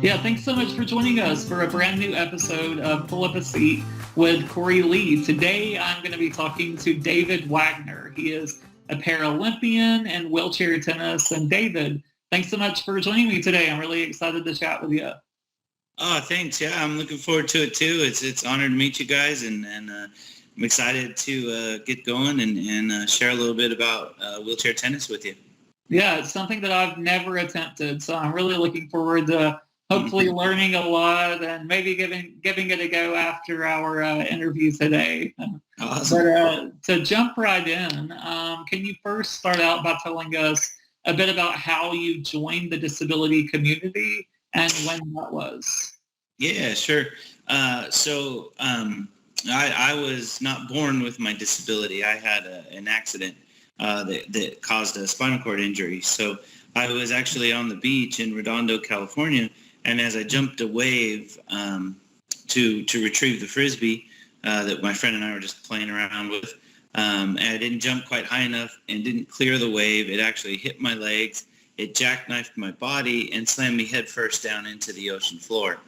Yeah, thanks so much for joining us for a brand new episode of Pull Up a Seat with Cory Lee. Today, I'm going to be talking to David Wagner. He is a Paralympian in wheelchair tennis. And David, thanks so much for joining me today. I'm really excited to chat with you. Oh, thanks. Yeah, I'm looking forward to it too. It's an honor to meet you guys, and I'm excited to get going and share a little bit about wheelchair tennis with you. Yeah, it's something that I've never attempted, so I'm really looking forward to hopefully learning a lot and maybe giving it a go after our interview today. Awesome. But to jump right in, can you first start out by telling us a bit about how you joined the disability community and when that was? Yeah, sure. So I was not born with my disability. I had an accident that caused a spinal cord injury. So I was actually on the beach in Redondo, California, and as I jumped a wave to retrieve the Frisbee that my friend and I were just playing around with, and I didn't jump quite high enough and didn't clear the wave. It actually hit my legs. It jackknifed my body and slammed me headfirst down into the ocean floor.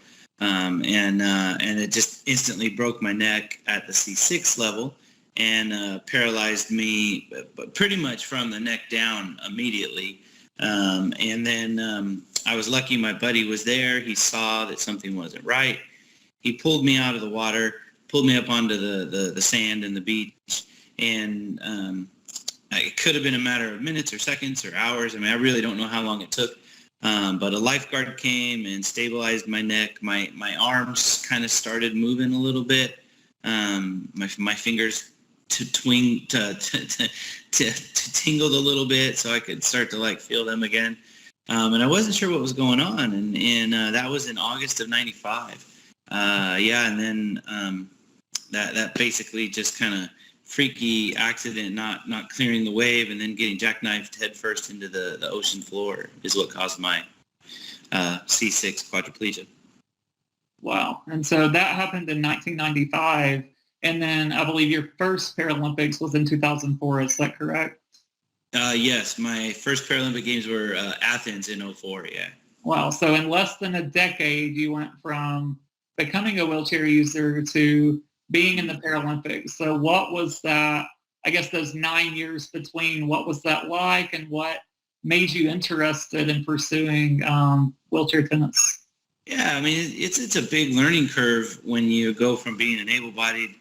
And it just instantly broke my neck at the C6 level and paralyzed me pretty much from the neck down immediately. And then I was lucky my buddy was there. He saw that something wasn't right. He pulled me out of the water, pulled me up onto the sand and the beach, and it could have been a matter of minutes or seconds or hours. I mean, I really don't know how long it took. But a lifeguard came and stabilized my neck. My arms kind of started moving a little bit. My fingers tingled a little bit, so I could start to feel them again. And I wasn't sure what was going on, and that was in August of '95. And then that basically just kind of freaky accident, not clearing the wave, and then getting jackknifed headfirst into the ocean floor is what caused my C6 quadriplegia. Wow. And so that happened in 1995. And then I believe your first Paralympics was in 2004. Is that correct? Yes. My first Paralympic Games were Athens in 2004. Yeah. Wow. So in less than a decade, you went from becoming a wheelchair user to being in the Paralympics. So what was that, I guess those 9 years between, what was that like, and what made you interested in pursuing wheelchair tennis? Yeah, I mean, it's a big learning curve when you go from being an able-bodied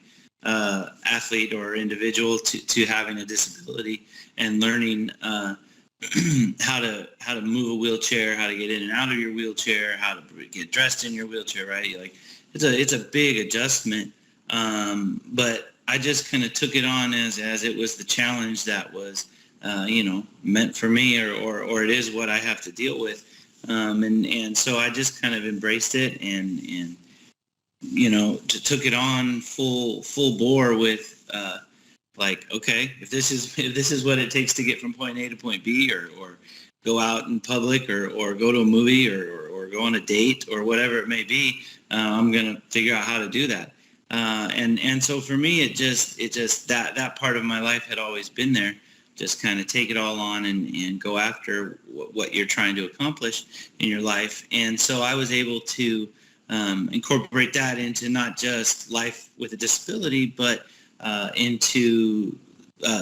athlete or individual to having a disability and learning how to move a wheelchair, how to get in and out of your wheelchair, how to get dressed in your wheelchair, right? It's a big adjustment. But I just kind of took it on as it was the challenge that was, meant for me, or it is what I have to deal with. And so I just kind of embraced it and took it on full bore with, okay, if this is what it takes to get from point A to point B, or go out in public, or go to a movie, or go on a date, or whatever it may be, I'm going to figure out how to do that. And so for me, it just that part of my life had always been there. Just kind of take it all on and go after what you're trying to accomplish in your life. And so I was able to incorporate that into not just life with a disability, but into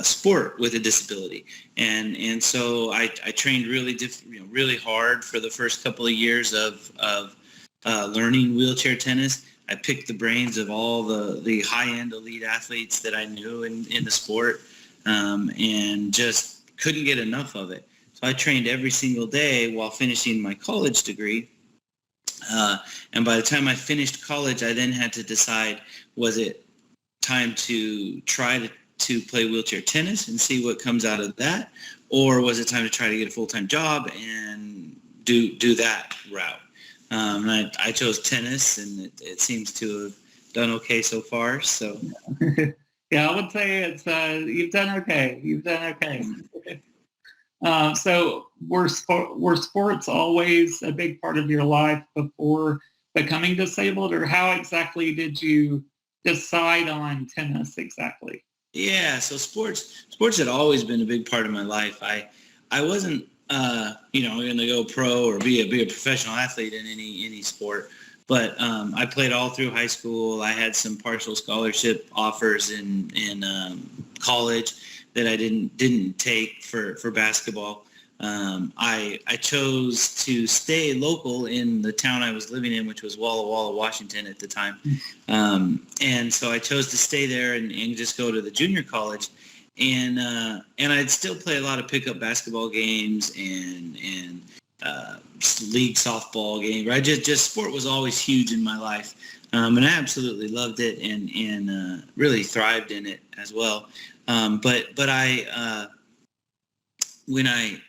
sport with a disability. And so I trained really hard for the first couple of years of learning wheelchair tennis. I picked the brains of all the high-end elite athletes that I knew in the sport, and just couldn't get enough of it. So I trained every single day while finishing my college degree. And by the time I finished college, I then had to decide, was it time to try to play wheelchair tennis and see what comes out of that, or was it time to try to get a full-time job and do that route? And I chose tennis, and it seems to have done okay so far. So, yeah, I would say it's you've done okay. You've done okay. So were sports always a big part of your life before becoming disabled, or how exactly did you decide on tennis exactly? Yeah, so sports had always been a big part of my life. I wasn't, going to go pro or be a professional athlete in any sport. But I played all through high school. I had some partial scholarship offers in college that I didn't take for basketball. I chose to stay local in the town I was living in, which was Walla Walla, Washington at the time. And so I chose to stay there and just go to the junior college. And I'd still play a lot of pickup basketball games and league softball games. Right? Just sport was always huge in my life. And I absolutely loved it and really thrived in it as well. But I when I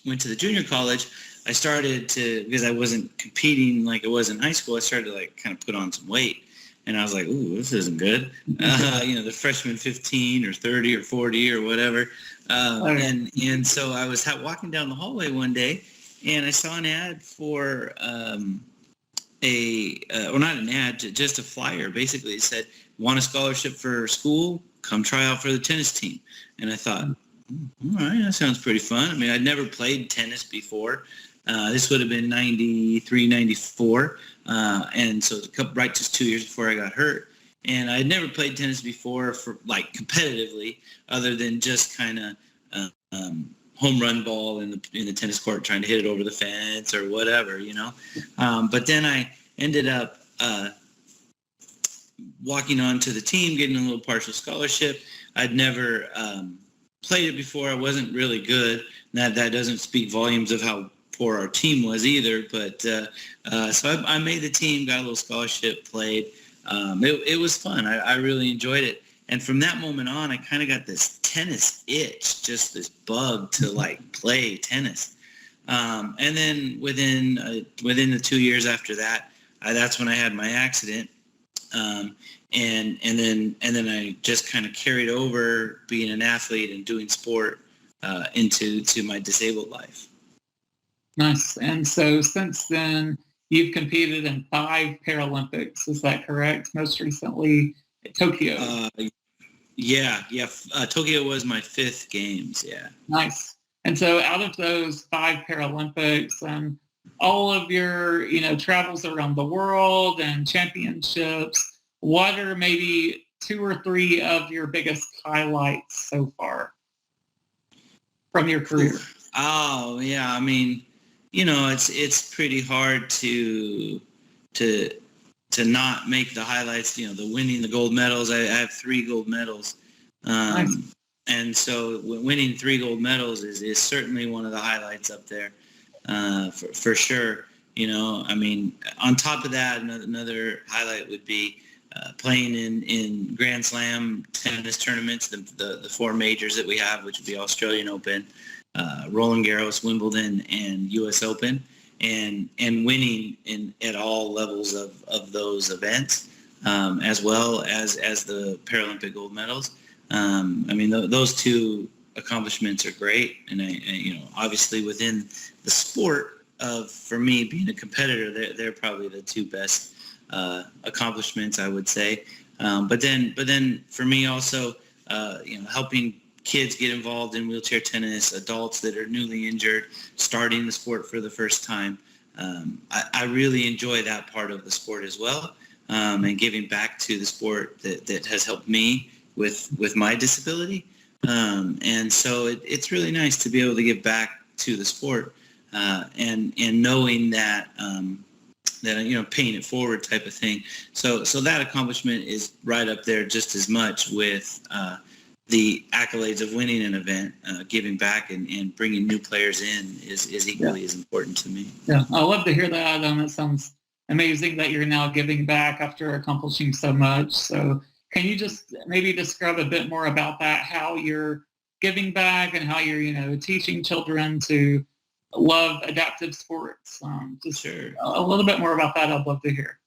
went to the junior college, I started to, because I wasn't competing like I was in high school, I started to like kind of put on some weight. And I was like, ooh, this isn't good. The freshman 15 or 30 or 40 or whatever. And so I was walking down the hallway one day and I saw an ad for not an ad, just a flyer. Basically, it said, want a scholarship for school? Come try out for the tennis team. And I thought, all right, that sounds pretty fun. I mean, I'd never played tennis before. This would have been 93, 94. And so just 2 years before I got hurt. And I'd never played tennis before for like competitively, other than just kind of home run ball in the tennis court, trying to hit it over the fence or whatever, But then I ended up walking on to the team, getting a little partial scholarship. I'd never played it before. I wasn't really good. That doesn't speak volumes of how poor our team was either. But so I made the team, got a little scholarship, played. It was fun. I really enjoyed it. And from that moment on, I kind of got this tennis itch, just this bug to like play tennis. And then within the 2 years after that, that's when I had my accident. And then I just kind of carried over being an athlete and doing sport into my disabled life. Nice. And so since then, you've competed in 5 Paralympics. Is that correct? Most recently at Tokyo. Yeah. Tokyo was my 5th games. Yeah. Nice. And so out of those 5 Paralympics and all of your, travels around the world and championships, what are maybe 2 or 3 of your biggest highlights so far from your career? Oh, yeah. I mean, it's pretty hard to not make the highlights, the winning the gold medals. I have 3 gold medals. Nice. And so winning 3 gold medals is certainly one of the highlights up there for sure. I mean, on top of that, another highlight would be playing in Grand Slam tennis tournaments, the 4 majors that we have, which would be Australian Open, Roland Garros, Wimbledon, and U.S. Open, and winning at all levels of those events, as well as the Paralympic gold medals. I mean, those 2 accomplishments are great, and I obviously within the sport for me being a competitor, they're probably the 2 best accomplishments, I would say. But then for me also, helping kids get involved in wheelchair tennis, adults that are newly injured, starting the sport for the first time. I really enjoy that part of the sport as well, and giving back to the sport that has helped me with my disability. And so it's really nice to be able to give back to the sport, and knowing that paying it forward type of thing. So that accomplishment is right up there just as much with the accolades of winning an event. Giving back and bringing new players in is equally as important to me. Yeah, I love to hear that. It sounds amazing that you're now giving back after accomplishing so much. So can you just maybe describe a bit more about that, how you're giving back and how you're, teaching children to love adaptive sports? Just Sure. A little bit more about that. I'd love to hear.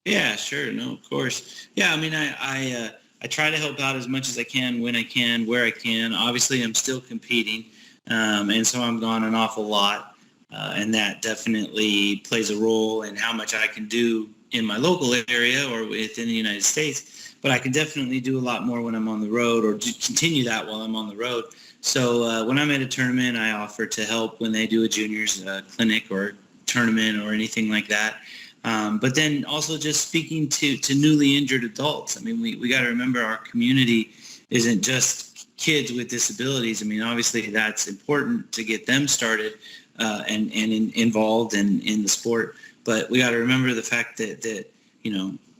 Yeah, sure. No, of course. Yeah, I mean, I try to help out as much as I can, when I can, where I can. Obviously, I'm still competing, and so I'm gone an awful lot, and that definitely plays a role in how much I can do in my local area or within the United States. But I can definitely do a lot more when I'm on the road, or continue that while I'm on the road. So when I'm at a tournament, I offer to help when they do a juniors clinic or tournament or anything like that. But then also just speaking to newly injured adults. I mean, we got to remember our community isn't just kids with disabilities. I mean, obviously that's important to get them started and involved in the sport. But we got to remember the fact that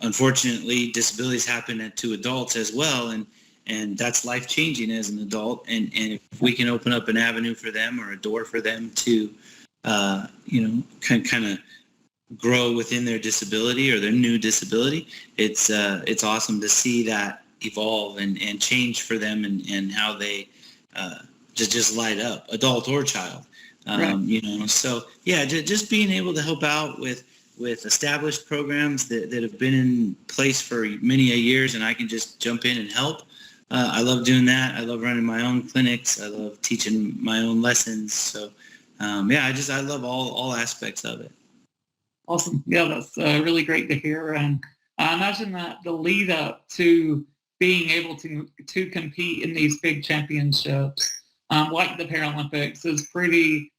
unfortunately disabilities happen to adults as well, and that's life-changing as an adult. And if we can open up an avenue for them or a door for them to kind of grow within their disability or their new disability, it's awesome to see that evolve and change for them and how they just light up, adult or child. Right. So yeah, just being able to help out with established programs that have been in place for many years, and I can just jump in and help. I love doing that. I love running my own clinics. I love teaching my own lessons. So I love all aspects of it. Awesome. Yeah, that's really great to hear. And I imagine that the lead up to being able to compete in these big championships, like the Paralympics, is pretty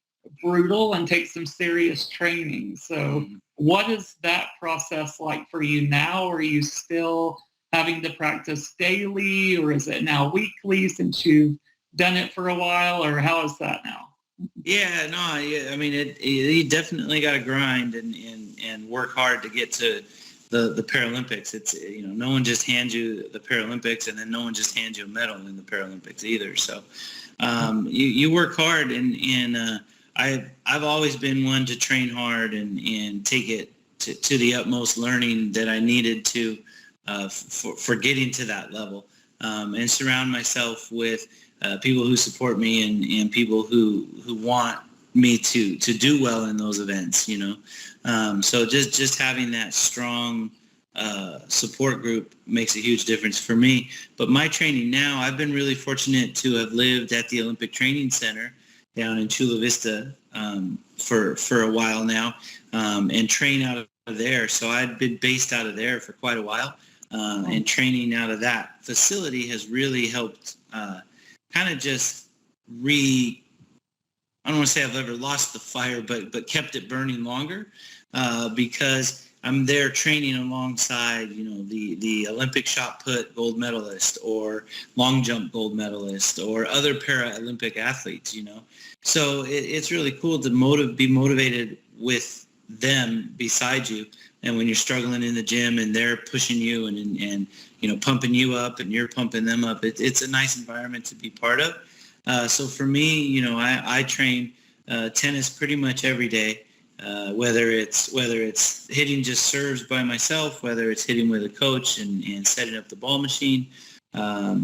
brutal and takes some serious training. So what is that process like for you now? Are you still having to practice daily, or is it now weekly since you've done it for a while, or how is that now? Yeah, no, I mean, you definitely got to grind and work hard to get to the Paralympics. It's, no one just hands you the Paralympics, and then no one just hands you a medal in the Paralympics either. So you work hard, and I've always been one to train hard and take it to the utmost learning that I needed to for getting to that level, and surround myself with people who support me and people who want me to do well in those events, so just having that strong support group makes a huge difference for me. But my training now, I've been really fortunate to have lived at the Olympic Training Center down in Chula Vista for a while now, and train out of there. So I've been based out of there for quite a while, and training out of that facility has really helped kind of just I don't want to say I've ever lost the fire, but kept it burning longer, because I'm there training alongside, the Olympic shot put gold medalist or long jump gold medalist or other Paralympic athletes, So it's really cool to be motivated with them beside you. And when you're struggling in the gym and they're pushing you and pumping you up and you're pumping them up, it's a nice environment to be part of. So for me, I train tennis pretty much every day, whether it's hitting just serves by myself, whether it's hitting with a coach and setting up the ball machine,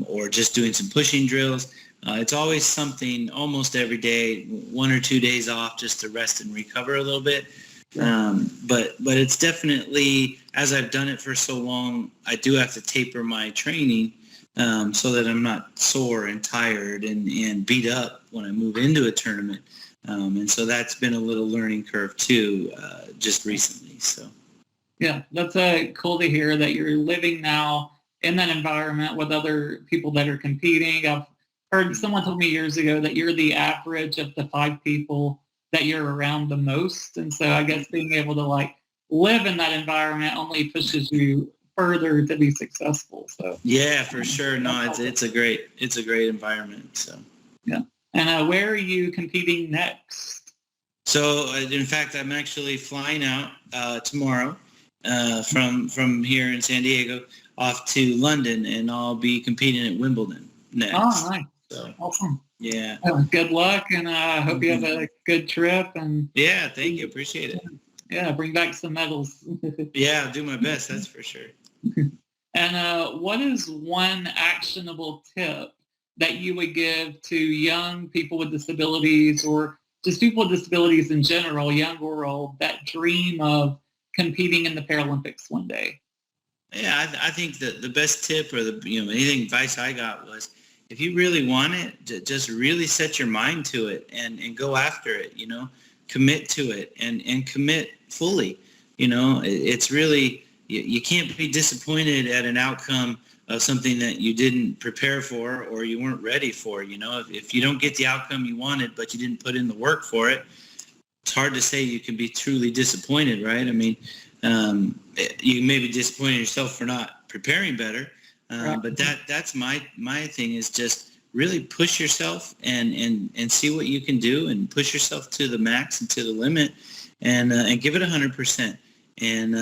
or just doing some pushing drills. It's always something almost every day, 1 or 2 days off just to rest and recover a little bit. But it's definitely, as I've done it for so long, I do have to taper my training so that I'm not sore and tired and beat up when I move into a tournament. And so that's been a little learning curve too, just recently. So yeah, that's cool to hear that you're living now in that environment with other people that are competing. I've heard someone told me years ago that you're the average of the 5 people that you're around the most. And so I guess being able to live in that environment only pushes you further to be successful. So yeah, for sure. No, it's a great environment. So yeah. And where are you competing next? So in fact, I'm actually flying out tomorrow from here in San Diego off to London, and I'll be competing at Wimbledon next. Oh, nice. So, awesome. Yeah. Good luck, and I hope you have a good trip. And yeah, thank you. Appreciate it. Yeah, bring back some medals. Yeah, I'll do my best. That's for sure. And what is one actionable tip that you would give to young people with disabilities, or just people with disabilities in general, young or old, that dream of competing in the Paralympics one day? Yeah, I think that the best tip or anything advice I got was, if you really want it, just really set your mind to it and go after it, commit to it and commit fully. It's really, you can't be disappointed at an outcome something that you didn't prepare for or you weren't ready for. If you don't get the outcome you wanted, but you didn't put in the work for it, it's hard to say you can be truly disappointed, right? I mean, you may be disappointed in yourself for not preparing better, but that's my thing, is just really push yourself and see what you can do, and push yourself to the max and to the limit, and give it 100%, and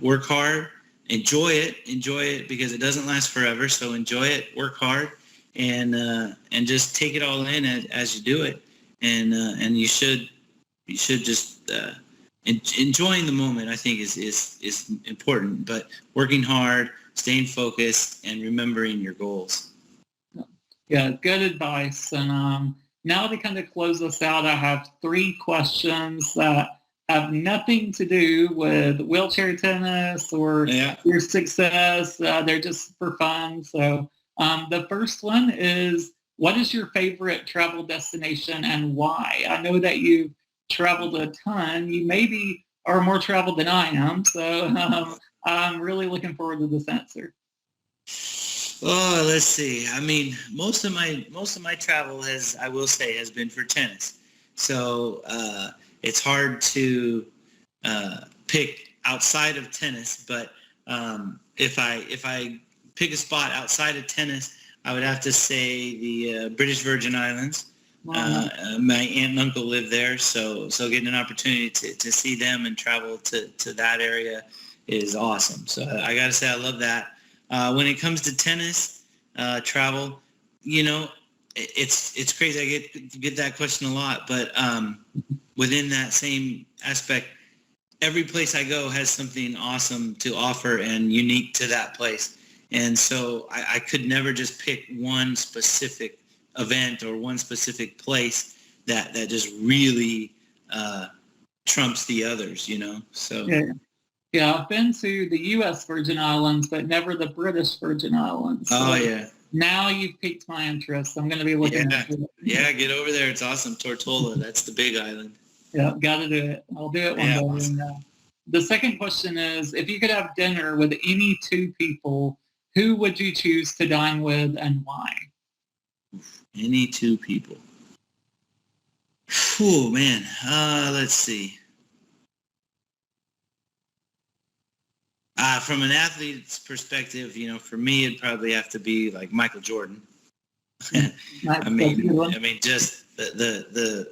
work hard, enjoy it because it doesn't last forever. So enjoy it, work hard, and just take it all in as you do it. And you should just enjoying the moment, I think, is important. But working hard, staying focused, and remembering your goals. Yeah, good advice. And now to kind of close us out, I have 3 questions that have nothing to do with wheelchair tennis or your success. They're just for fun. So the first one is, what is your favorite travel destination and why? I know that you've traveled a ton. You maybe are more traveled than I am. So I'm really looking forward to this answer. Oh, let's see. I mean, most of my travel has been for tennis. So it's hard to pick outside of tennis. But if I pick a spot outside of tennis, I would have to say the British Virgin Islands. Wow. My aunt and uncle live there, so getting an opportunity to see them and travel to that area is awesome. So I got to say I love that. When it comes to tennis travel, it's crazy. I get that question a lot, but within that same aspect, every place I go has something awesome to offer and unique to that place. And so I could never just pick one specific event or one specific place that just really trumps the others, So yeah, I've been to the U.S. Virgin Islands, but never the British Virgin Islands. So oh yeah. Now you've piqued my interest. I'm going to be looking at it. Yeah, get over there. It's awesome. Tortola, that's the big island. Yeah, got to do it. I'll do it one day. Awesome. And, the second question is, if you could have dinner with any 2 people, who would you choose to dine with and why? Any 2 people. Oh, man. Let's see. From an athlete's perspective, for me, it'd probably have to be like Michael Jordan. I mean, just the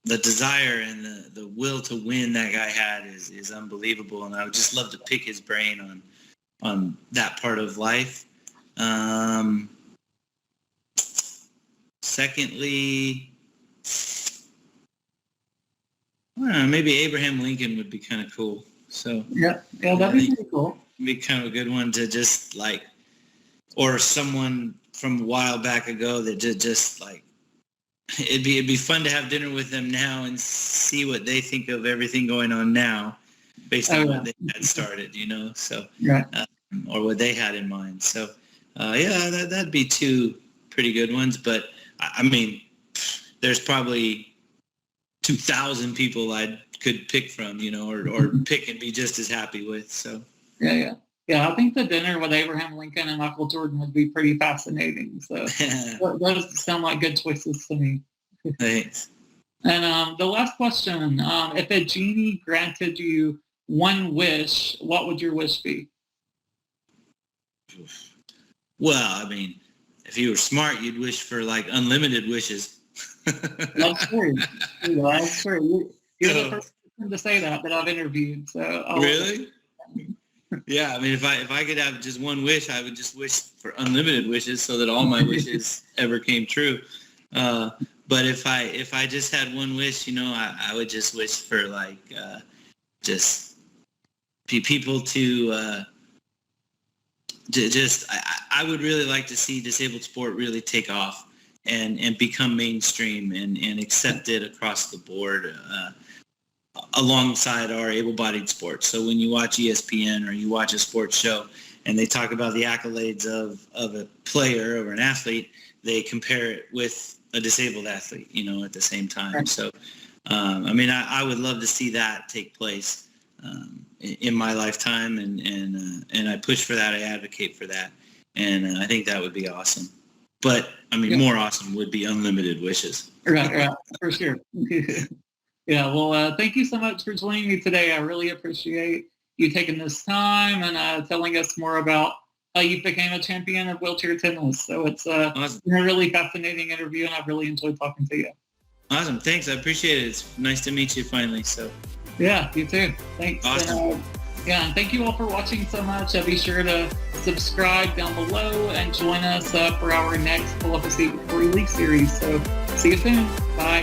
desire and the will to win that guy had is unbelievable, and I would just love to pick his brain on that part of life. Secondly, maybe Abraham Lincoln would be kind of cool. So yeah, that'd be pretty cool. Be kind of a good one to just or someone from a while back ago that just it'd be fun to have dinner with them now and see what they think of everything going on now, based on what they had started, So or what they had in mind. So that'd be 2 pretty good ones. But I mean, there's probably 2,000 people I could pick from, or pick and be just as happy with. So yeah. I think the dinner with Abraham Lincoln and Michael Jordan would be pretty fascinating. So those sound like good choices to me. Thanks. And the last question, if a genie granted you one wish, what would your wish be? Well, I mean, if you were smart, you'd wish for unlimited wishes. That's true. That's true. You're the first person to say that I've interviewed. So really? Yeah, I mean, if I could have just one wish, I would just wish for unlimited wishes so that all my wishes ever came true. But if I just had one wish, I would just wish for just people to just I would really like to see disabled sport really take off and become mainstream and accepted across the board. Alongside our able-bodied sports. So when you watch ESPN or you watch a sports show and they talk about the accolades of a player or an athlete, they compare it with a disabled athlete, at the same time. Right. So, I would love to see that take place. in my lifetime, and I push for that. I advocate for that, and I think that would be awesome. But I mean, more awesome would be unlimited wishes. Right, for sure. Yeah, well, thank you so much for joining me today. I really appreciate you taking this time and telling us more about how you became a champion of wheelchair tennis. So it's Awesome. been a really fascinating interview, and I've really enjoyed talking to you. Awesome. Thanks. I appreciate it. It's nice to meet you finally. So. Yeah, you too. Thanks. Awesome. And thank you all for watching so much. Be sure to subscribe down below and join us for our next Pull Up a Seat with Cory Lee series. So see you soon. Bye.